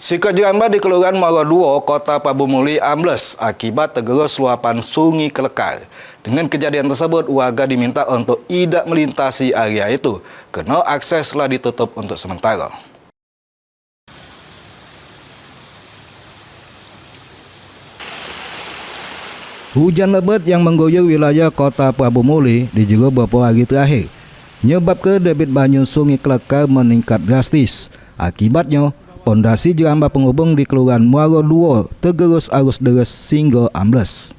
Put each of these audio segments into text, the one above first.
Sikat Jeramba di Kelurahan Muara II, Kota Pabumuli ambles akibat tergerus luapan Sungai Kelekar. Dengan kejadian tersebut, warga diminta untuk tidak melintasi area itu, karena akses telah ditutup untuk sementara. Hujan lebat yang mengguyur wilayah Kota Pabumuli di juga beberapa hari terakhir menyebabkan debit banyu Sungai Kelekar meningkat drastis. Akibatnya, pondasi Jeramba penghubung di Kelurahan Muara II tergerus arus deras sehingga ambles.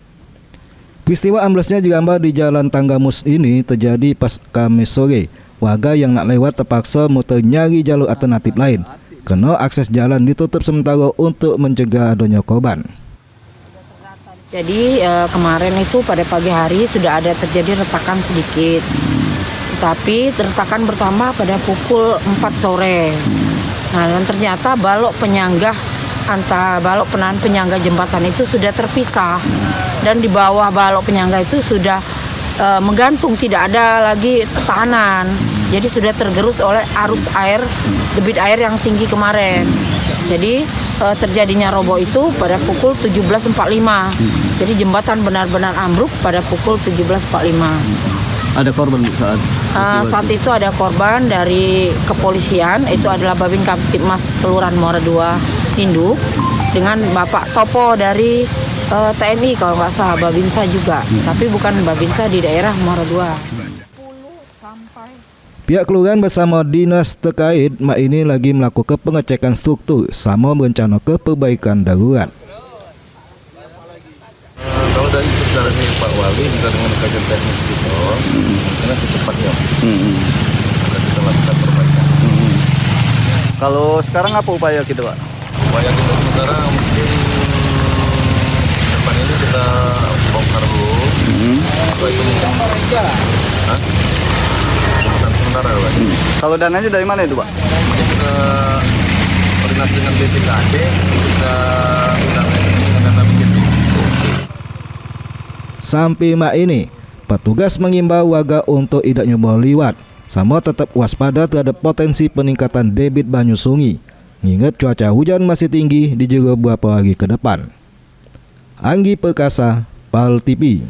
Peristiwa amblesnya Jeramba di Jalan Tanggamus ini terjadi pas Kamis sore. Warga yang nak lewat terpaksa muter nyari jalur alternatif lain, karena akses jalan ditutup sementara untuk mencegah adanya korban. Jadi kemarin itu pada pagi hari sudah ada terjadi retakan sedikit, tapi retakan bertambah pada pukul 4 sore. Nah, dan ternyata balok penyangga antara balok penahan penyangga jembatan itu sudah terpisah, dan di bawah balok penyangga itu sudah menggantung, tidak ada lagi tahanan. Jadi sudah tergerus oleh arus air, debit air yang tinggi kemarin. Jadi terjadinya roboh itu pada pukul 17.45. Jadi jembatan benar-benar ambruk pada pukul 17.45. Ada korban saat itu ada korban dari kepolisian, itu adalah Babin Kamtibmas Kelurahan Muara II Induk dengan Bapak Topo dari TNI kalau nggak salah, Babinsa juga, tapi bukan Babinsa di daerah Muara II. Pihak kelurahan bersama dinas terkait ini lagi melakukan pengecekan struktur sama merencanakan perbaikan darurat. Kalau dari dari Pak Wali juga dengan kajian teknis gitu, karena secepatnya kita lakukan perbaikan. Kalau sekarang apa upaya kita, Pak? Upaya kita sementara mungkin depan ini kita bongkar dulu. Setelah itu mungkin sementara, Pak. Kalau dananya dari mana itu, Pak? Mungkin kita koordinasi dengan BPKD, kita undangkan dengan dana BPKD. Sampai ini, petugas mengimbau warga untuk tidak nyoba liwat, sama tetap waspada terhadap potensi peningkatan debit banyu sungai. Mengingat cuaca hujan masih tinggi di juga beberapa hari ke depan. Anggi Perkasa, PAL TV.